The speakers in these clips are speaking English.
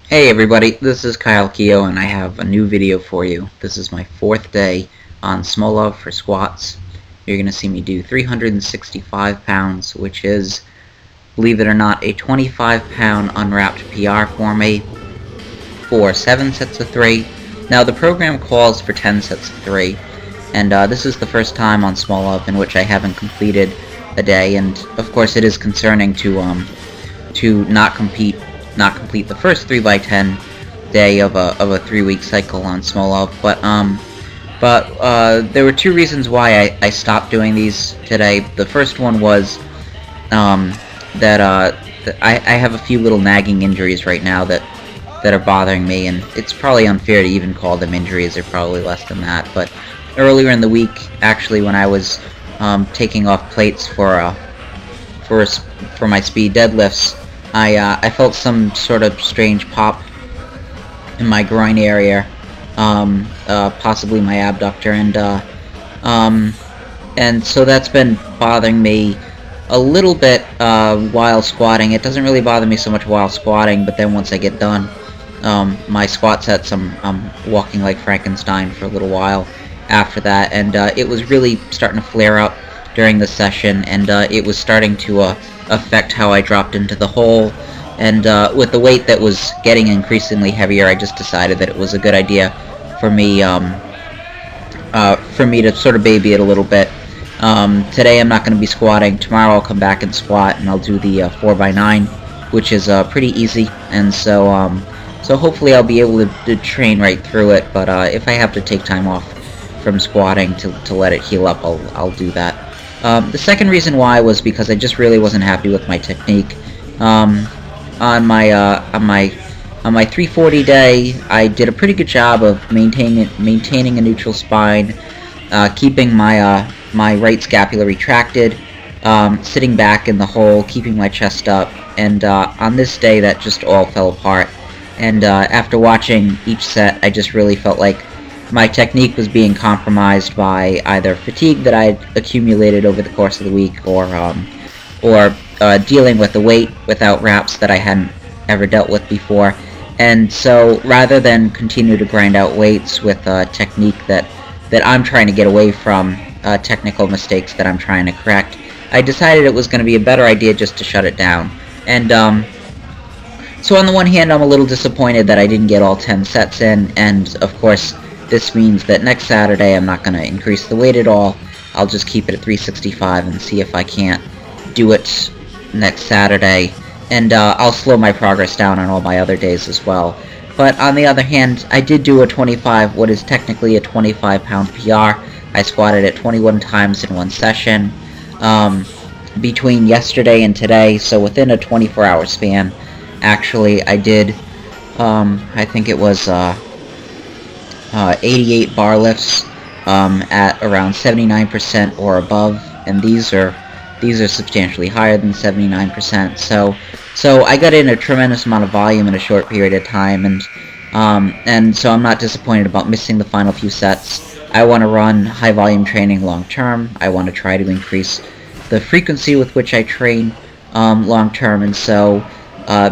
Hey everybody, this is Keough and I have a new video for you. This is my 4th day on Smolov for squats. You're going to see me do 365 pounds, which is, believe it or not, a 25-pound unwrapped PR for me for 7 sets of 3. Now the program calls for 10 sets of 3, and this is the first time on Smolov in which I haven't completed a day, and of course it is concerning to not complete the first 3x10 day of a 3-week cycle on Smolov, but there were two reasons why I stopped doing these today. The first one was that I have a few little nagging injuries right now that are bothering me, and it's probably unfair to even call them injuries. They're probably less than that. But earlier in the week, actually, when I was taking off plates for my speed deadlifts, I felt some sort of strange pop in my groin area, possibly my abductor, and so that's been bothering me a little bit while squatting. It doesn't really bother me so much while squatting, but then once I get done, my squat sets, I'm walking like Frankenstein for a little while after that, and it was really starting to flare up during the session, and it was starting to affect how I dropped into the hole, and with the weight that was getting increasingly heavier, I just decided that it was a good idea for me to sort of baby it a little bit. Today I'm not going to be squatting. Tomorrow I'll come back and squat, and I'll do the 4x9, which is pretty easy, and so hopefully I'll be able to train right through it, but if I have to take time off from squatting to let it heal up, I'll do that. The second reason why was because I just really wasn't happy with my technique. On my 340 day, I did a pretty good job of maintaining a neutral spine, keeping my right scapula retracted, sitting back in the hole, keeping my chest up, and on this day that just all fell apart. And after watching each set, I just really felt like my technique was being compromised by either fatigue that I had accumulated over the course of the week, or dealing with the weight without wraps that I hadn't ever dealt with before. And so, rather than continue to grind out weights with a technique that I'm trying to get away from, technical mistakes that I'm trying to correct, I decided it was going to be a better idea just to shut it down. And so on the one hand, I'm a little disappointed that I didn't get all 10 sets in, and of course this means that next Saturday I'm not going to increase the weight at all. I'll just keep it at 365 and see if I can't do it next Saturday, and I'll slow my progress down on all my other days as well. But on the other hand, I did do what is technically a 25-pound PR. I squatted it 21 times in one session between yesterday and today, so within a 24-hour span. Actually, I did, I think it was 88 bar lifts at around 79% or above, and these are substantially higher than 79%. So I got in a tremendous amount of volume in a short period of time, and so I'm not disappointed about missing the final few sets. I want to run high volume training long term. I want to try to increase the frequency with which I train long term, and so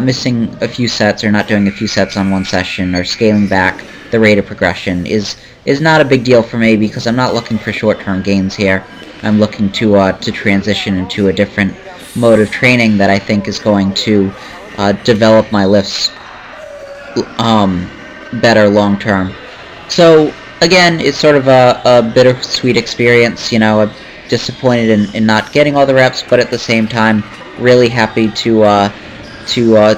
missing a few sets or not doing a few sets on one session or scaling back the rate of progression is not a big deal for me, because I'm not looking for short-term gains here. I'm looking to transition into a different mode of training that I think is going to develop my lifts better long-term. So again, it's sort of a bittersweet experience. You know, I'm disappointed in not getting all the reps, but at the same time, really happy to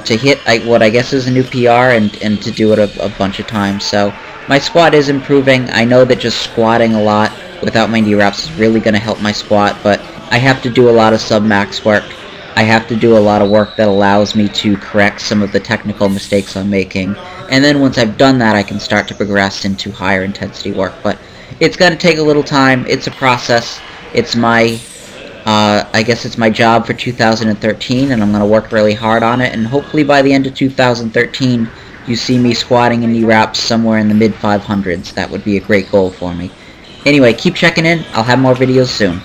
hit what I guess is a new PR and to do it a bunch of times. So my squat is improving. I know that just squatting a lot without my knee wraps is really going to help my squat, but I have to do a lot of sub-max work. I have to do a lot of work that allows me to correct some of the technical mistakes I'm making, and then once I've done that, I can start to progress into higher intensity work. But it's going to take a little time. It's a process. It's my I guess it's my job for 2013, and I'm going to work really hard on it, and hopefully by the end of 2013 you see me squatting in knee wraps somewhere in the mid 500s. That would be a great goal for me. Anyway, keep checking in. I'll have more videos soon.